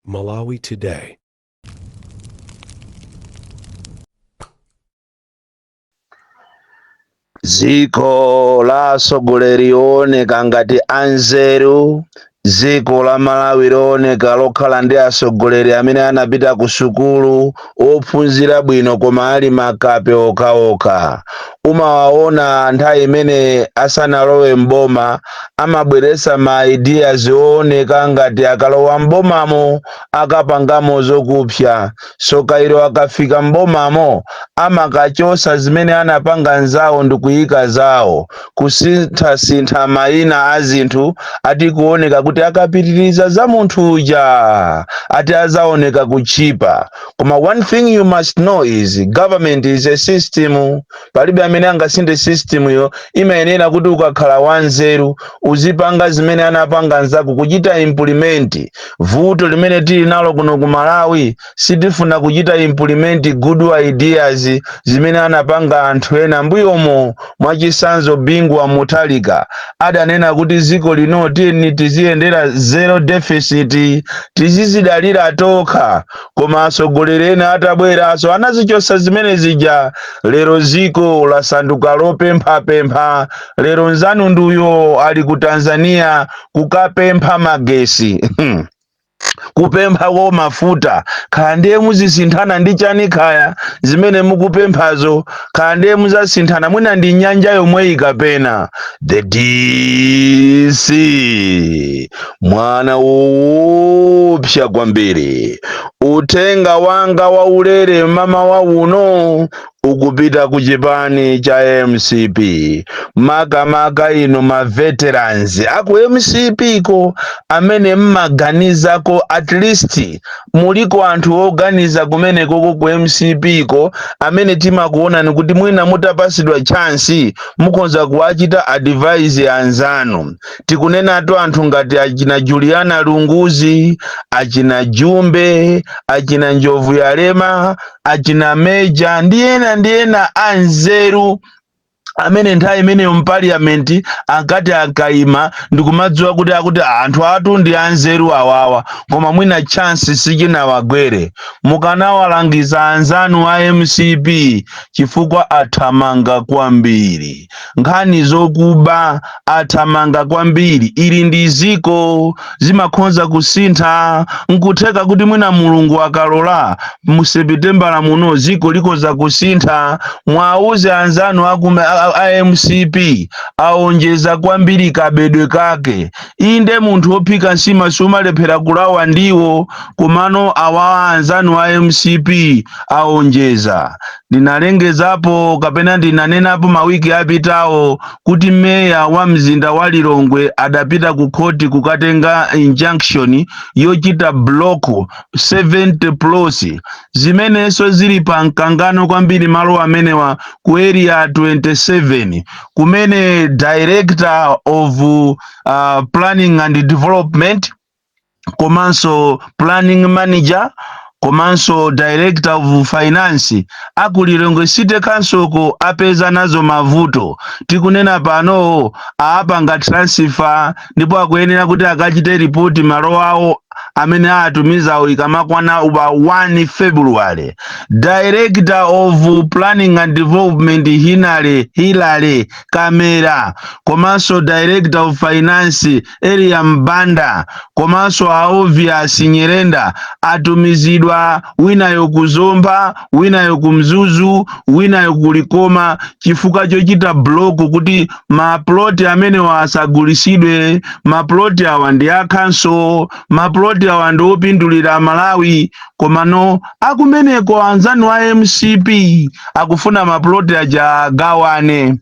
Malawi Today. Ziko la sogoleri lioneka ngati anzeru, ziko la Malawi lioneka lokhala ndi asogoleri amene anapita ku sukulu ophunzira bwino koma ali makape okhaokha. Umawaona nthawi imene asanalowe mboma amabweretsa ma ideas ooneka ngati akalowa mbomamo akapangamo zokupsa, so kairo akafika mbomamo amakachosa zimene anapanga nzawo ndi kuyika zawo, kusinthasintha mayina a zinthu ati kuoneka kuti akapitiriza za munthu uja ati azaoneka kuchipa. Koma one thing you must know is government is a system. Palibe amene angasinthe system yo, imayenera kuti ukakhala wanzeru uzipanga zimene anapanga nzako kuchita implement. Vuto limene tili nalo kuno ku Malawi sitifuna kuchita implement good ideas zimene anapanga anthu ena mbuyomo. Mwachisanzo Bingwa Mutharika adanena kuti ziko lino tiziyendera zero deficit, tizizidalira tokha, koma asogoleri ena atabweraso anazichosa zimene zija. Lero ziko lasanduka lopemphapempha. Lero nzanu nduyo ali ku Tanzania kukapempha magesi kupempha ko mafuta, kaya ndiye muzisinthana ndi chani kaya zimene mukupemphazo, kaya ndiye muzasinthana mwina ndi nyanja yomwe ikapena. The DC mwana woopsa kwambiri. Uthenga wanga wa ulere mama wa uno ukupita ku chipani cha MCP. Makamaka ino ma veterans aku MCP ko amene mmaganiza ko at least muliko anthu oganiza kumene koko ku MCP ko amene timakuona ni kuti mwina mutapasidwa chance mukonza kuachita advise anzanu. Tikunena to anthu ngati achina Juliana Lunguzi, achina Jumbe, achina Njovu Yarema, achina Meja, ndiena anzeru amene nthawi imene mparliament akati akaima ndikumadziwa kuti anthu atu ndi anzeru awawa, koma mwina chance sichinawagwere. Mukanawalangiza anzanu a MCP chifukwa athamanga kwambiri. Nkhani zokuba athamanga kwambiri. Ili ndi ziko zimakhonza kusintha, nkutheka kuti mwina Mulungu akalola mu September muno ziko likoza kusintha. Mwauze anzanu a MCP aonjeza kwambiri kabedwe kake. Inde munthu ophika nsima sumalephera kulawa ndiwo, kumano awa anzanu a MCP aonjeza. Ndinalengezapo kapena ndinanenapo mawiki apitawo kuti meya wa mzinda wa Lilongwe adapita ku koti kukatenga injunction yochita block 70 plus zimeneso zili pa mkangano kwambiri malo amenewa ku area 27, kumene director of planning and development, komanso planning manager, komanso director of finance aku Lilongwe City Council ko apeza nazo mavuto. Tikunena pano apanga transfer ndipo akuyenera kuti akachite report malo awo amene atumizawo ikamakwana uba 1 February. Director of planning and development Hilale Kamera, komanso director of finance Elia Mbanda, komanso Obvious Nyerenda atumizidwa wina yokuzomba, wina yokumzuzu, wina yokulikoma chifukwa chochita block kuti maploti amene wasagulisidwe. Maploti awa ndi akhanso, maploti awa ndi opindulira Malawi, komano akumeneko anzanu a MCP akufuna maploti aja gawane.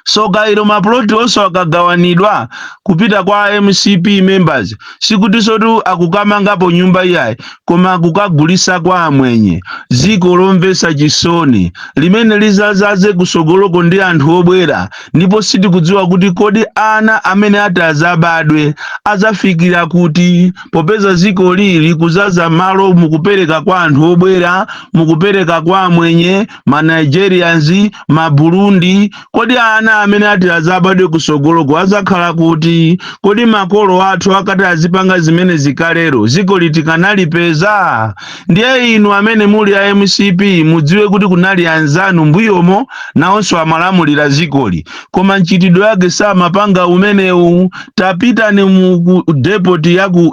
So kairo maploti oso akagawanidwa kupita kwa MCP members sikuti sotu akukamangapo nyumba yayi, koma akukagulisa kwa amwenye. Ziko lomvesa chisoni limene lizazaze kusogoloko ndi anthu obwera, ndipo sitikudziwa kuti kodi ana amene atazabadwe azafikira kuti, popeza ziko lili kuzaza malo mukupereka kwa anthu obwera, mukupereka kwa amwenye, ma Nigerians, ma Burundi. Kodi ana ana amene ati azabadwe kusogoloko azakhala kuti kodi makolo athu akati azipanga zimene zikalero ziko litikanalipeza. Ndiye inu amene muli a MCP mudziwe kuti kunali anzanu mbuyomo nawonso amalamulira zikoli, koma nchitidwe yake samapanga umenewu. Tapitani mu depot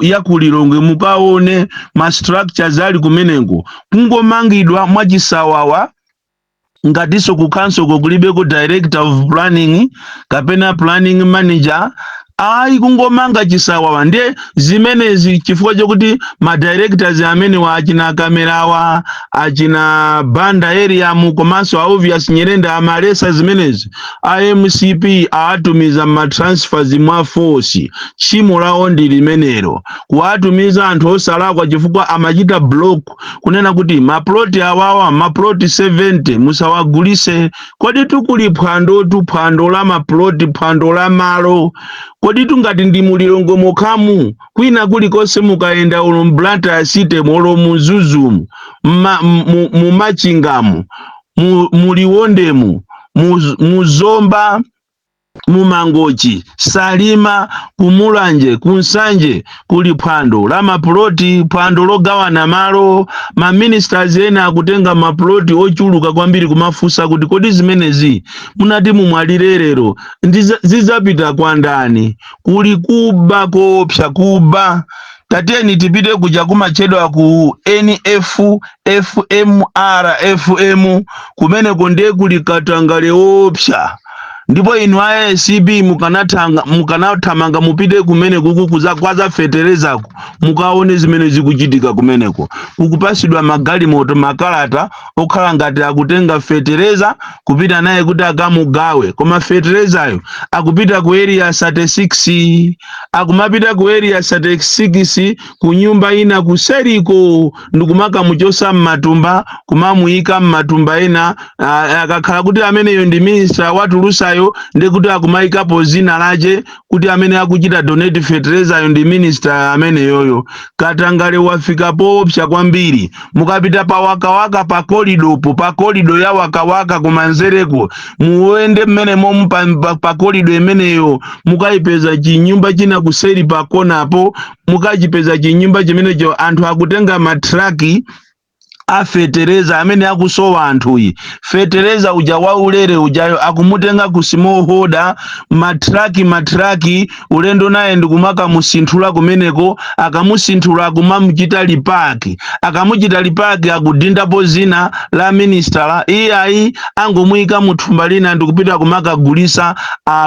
yaku Lilongwe mukaone ma structures ali kumeneko kungomangidwa mwachisawawa ngatiso ku council kulibeko director of planning kapena planning manager. Ayi kungomanga chisawawa. Ndiye zimenezi chifukwa chokuti ma directors amene wa achina kamerawa achina banda area mu komanso obvious Nyirenda amalesa zimenezi MCP atumiza ma transfers mwa force chimo lawo ndi limenero kuatumiza anthu osalakwa chifukwa amachita block kunena kuti ma plot awawa ma plot 70 musawagulise. Kodi tukuli phwando la ma plot phwando la malo. Kodi tungati ndi mu Lilongwe mokhamu kwina kulikonse mukaenda ulo mblanta asite molo muzuzumu mu machingamu mu Liwondemu mu Zomba mu Mangochi Salima kumulanje kunsanje kuli phwando la maploti phwando logawana malo. Ma ministers ena akutenga maploti ochuluka kwambiri kumafusa kuti kodi zimenezi munati mumwalirerero zizapita kwa ndani. Kuli kuba kopsa kuba. Tatiyeni tipite kuja kumachedwa ku NFFMR kumeneko ndiye kuli katangale opsa. Ndipo inu a SCB mukanathamanga mupite kumene kukuza kwaza feterezako mukaone zimene zikuchitika kumeneko. Kukupasidwa magalimoto makalata okhala ngati akutenga fetereza kupita naye kuti akamugawe, koma feterezayo akupita ku area 36 akumapita ku area 36 ku nyumba ina kuseriko ndikumaka muchosa mmatumba kumamuyika mmatumba ena. Akakhala kuti ameneyo ndi minister watulusayo ndekuti akumaikapo zina lache kuti amene akuchita donate fertilizer ndi minister amene yoyo. Katangale wafika popsa kwambiri. Mukapita pa wakawaka pa korido ya wakawaka kumanzereko muende mmene momu pa korido imeneyo mukaipeza chinyumba china kuseri pa konapo mukachipeza chinyumba chimenecho anthu akutenga matraki a fetereza amene akusowa anthuyi. Fetereza uja waulere ujayo akumutenga ku small holder matraki ulendo naye ndikumaka musinthula kumeneko. Akamusinthula akumamuchita lipaki. Akamuchita lipaki akudindapo zina la minister iyayi angomuyika muthumba lina ndikupita kumakagulisa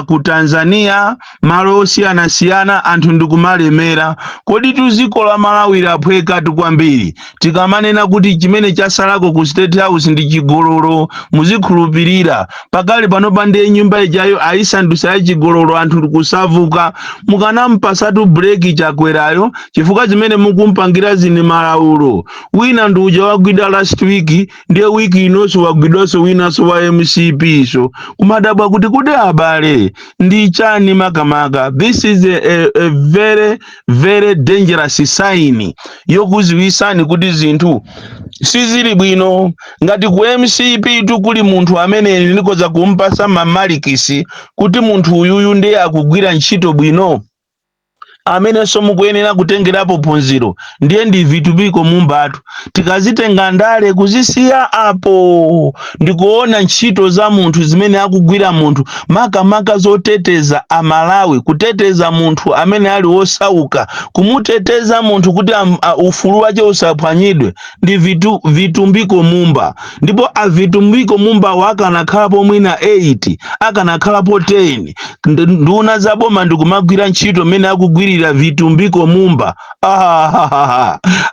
ku Tanzania malo osiyana anthu ndikumalemera. Kodi tuzikola Malawi laphweka kwambiri tikamanena kuti chimene chasalako ku State House ndi chigololo muzikhulupirira. Pakali pano pande nyumba ijayo ayisandusa ya chigololo anthu kusavuka. Mukanampasatu break chakwerayo chifukwa chimene mukumpangira zini malaulo. Wina ndi uja wagwida last week ndiye wiki inonso wagwidonso winanso wa MCP so kumadabwa kuti kuti abale ndi chani makamaka. This is a very very dangerous sign yokuziwisani kuti zinthu sizili bwino. Ngati ku MCP tukuli munthu amene ndikoza kumpasa mamalikisi kuti munthu uyuyu ndiye akugwira ntchito bwino amene somukuyenera kutengerapo phunziro ndiye ndi vitu biko mumbatu. Tikazitenga ndale kuzisiya apo ndikuona ntchito za munthu zimene akugwira munthu makamaka zoteteza amalawi, kuteteza munthu amene ali osauka, kumuteteza munthu kuti ufulu wake usaphwanyidwe ndi vitu mbiko mumba. Ndipo avitumbiko mumba wakanakhalapo mwina 8 akanakhalapo 10 nduna zaboma ndikumagwira ntchito mene akugwira vitumbiko mumba.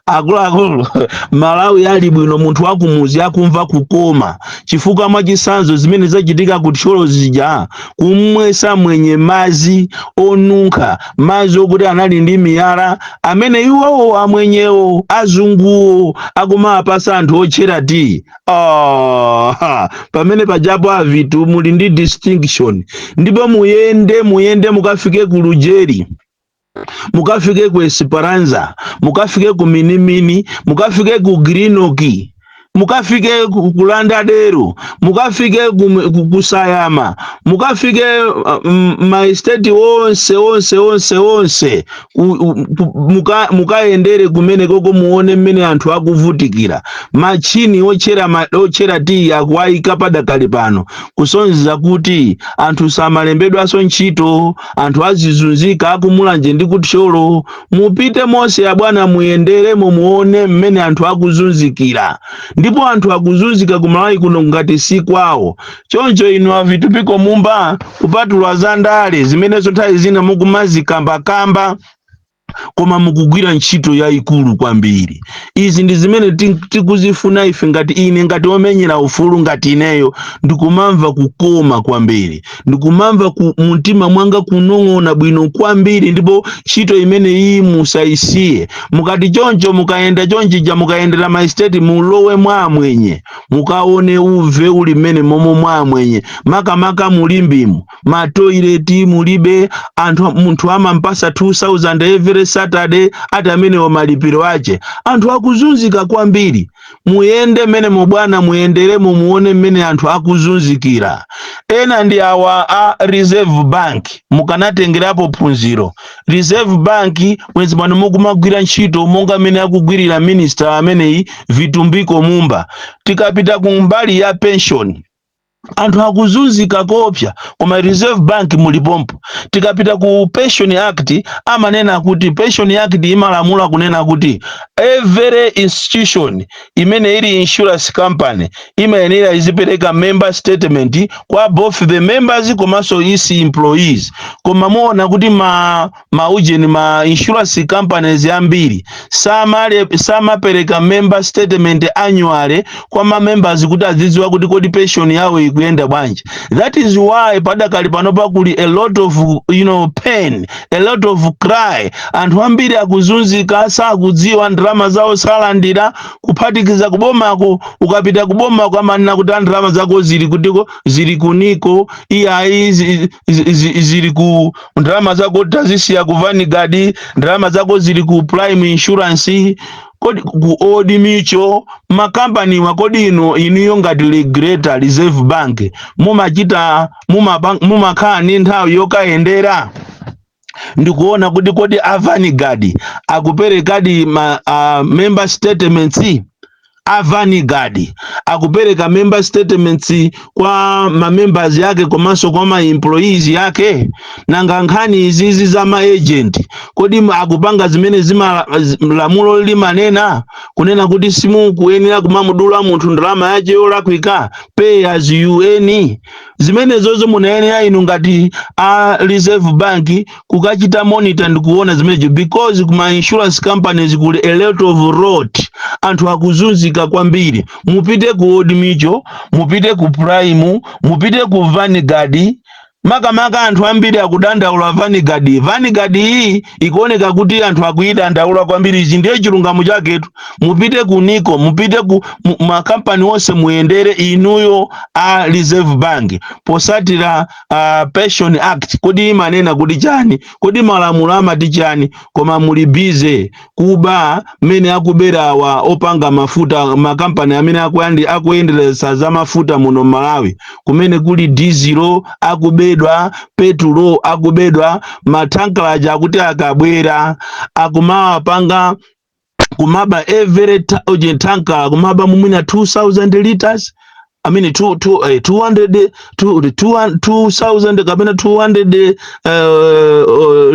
Akulu Malawi ali bwino munthu wakumuzi akumva kukoma chifukwa mwachisanzo zimene zachitika kutcholo zija kumwesa mwenye mazi onunkha mazi okuti anali ndi miyala amene iwowo amwenyewo azunguwo akumapasa anthu otchera ti. Pamene pajapo avitu muli ndi distinction. Ndipo muyende mukafike ku Lujeri, mukafike ku Esperanza, mukafike ku Minimini, mukafike ku Greenock, mukafike kulanda dero, mukafike kusayama, mukafike maesteti onse mukaendere kumene koko muone mmene anthu akuvutikira. Machini ochera tiyi akuwayika padakali pano kusonyeza kuti anthu samalembedwaso ntchito, anthu azizunzika akumulanje ndi kutcholo. Mupite mose ya bwana muyenderemo muone mmene anthu akuzunzikira, ndipo anthu akuzunzika kumalawi kuno ngati si kwawo. Choncho inu avitupiko mumba kupatula za ndale zimenezo nthawi zina mukumazikambakamba koma mukugwira ntchito yayikulu kwambiri. Izi ndi zimene tikuzifuna ife ngati ine ngati omenyera ufulu ngati ineyo, ndikumamva kukoma kwambiri, ndikumamva mumtima mwanga kunong'ona bwino kwambiri, ndipo ntchito imene iyi musayisiye. Mukati choncho mukayenda chonchija mukayendera maesteti mulowe mwamwenye, mukaone uve uli mmene momo mwamwenye, makamaka mulimbimu, matoileti mulibe, munthu amampasa 2000 every Saturday ati amene malipiro ache. Anthu akuzunzika kwambiri. Muyende mmene mubwana muyenderemo muone mmene anthu akuzunzikira. Ena ndi awa a Reserve Bank, mukanatengerapo phunziro. Reserve Bank mwezi pano mukumagwira ntchito monga mmene akugwirira minister ameneyi Vitumbiko Mumba. Tikapita kumbali ya pension, anthu akuzunzika kopya, koma Reserve Bank mulipompo. Tikapita ku Pension Act, amanena kuti Pension Act imalamula kunena kuti every institution imene ili insurance company imayenera izipereka member statement kwa both the members komanso isi employees. Koma muona kuti ma insurance companies ambiri samapereka member statement annually kwa ma members kuti azidziwa kuti kodi pension yawo ikuyenda bwanji. That is why padakali panopa kuli a lot of pain, a lot of cry. Anthu ambiri akuzunzika sakudziwa ndalama zawo salandira, kuphatikiza kubomako. Ukapita kubomako amanena kuti ndalama zako zili kutiko, zili kuniko, iyayi zili ku ndalama zako tazisiya ku Vanguard, ndalama zako zili ku Prime Insurance, kodi ku Old Mutual. Makampani wakodi ino ngati regulator Reserve Bank mumachita mumakhala ndi nthawi yokayendera ndikuona kuti kodi Vanguard akuperekadi member statements. Vanguard akupereka member statements kwa members yake komanso kwa employees yake. Nanga nkhani izizi za agent kodi akupanga zimene lamulo limanena kunena kuti simukuyenera kumamudula munthu ndalama yache yolakwika, pay as you earn. Zimene zozo munayenera inu ngati a Reserve Bank kukachita monitor ndikuona zimenezo, because kuma insurance companies kuli a lot of road. Anthu akuzunzika kwambiri. Mupite ku Old Mutual, mupite ku Prime, mupite ku Vanguard. Makamaka anthu ambiri akudandaula Vanguard. Vanguard iyi ikuoneka kuti anthu akuyidandaula kwambiri. Ichi ndiye chilungamo chaketu. Mupite ku Nico, mupite ku makampani onse muyendere inuyo a Reserve Bank posatira Pension Act. Kodi imanena kuti chani? Kodi malamulo amati chani? Koma muli busy kuba mene akubera wa opanga mafuta, makampani amene akuyenderesa za mafuta muno Malawi, kumene kuli diesel akubedwa, petrol akubedwa, matankalaja akuti akabwera akumawapanga kumaba every tanker kumaba mumina 2000 liters. I mean 2000 kabena 200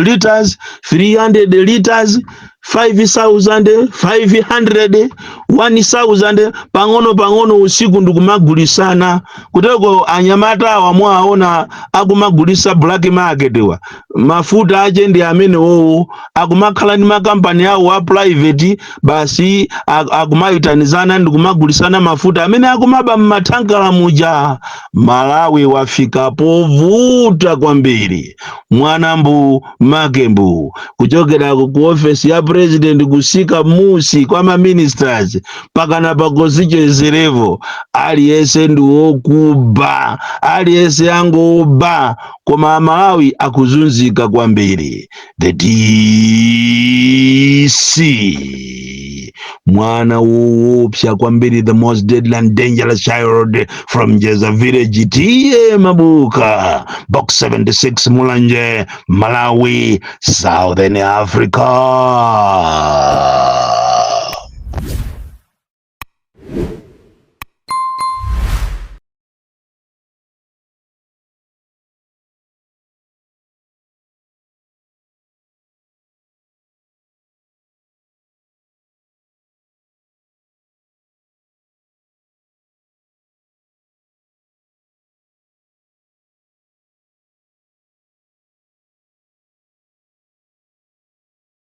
liters, 300 liters, 5,000, 500, 1,000 pang'ono usiku ndikumagulisana. Kuteko anyamata awaona akumagulisa black market wa mafuta ache ndi amene wowo akumakhala ni makampani awo wa private, basi akumayitanizana ndikumagulisana mafuta amene akumaba matankala muja. Malawi wafika povuta kwambiri. Mwanambu Makembu kuchokera ku office ya president kusika musi kwa ma ministers pakana pa constituency level, aliyese ndiwokuba, aliyese angoba, koma Malawi akuzunzika kwambiri. The DC mwana woopsa kwambiri, the most deadly and dangerous child from Jeza village, tiye mabuka, box 76, Mulanje, Malawi, Southern Africa.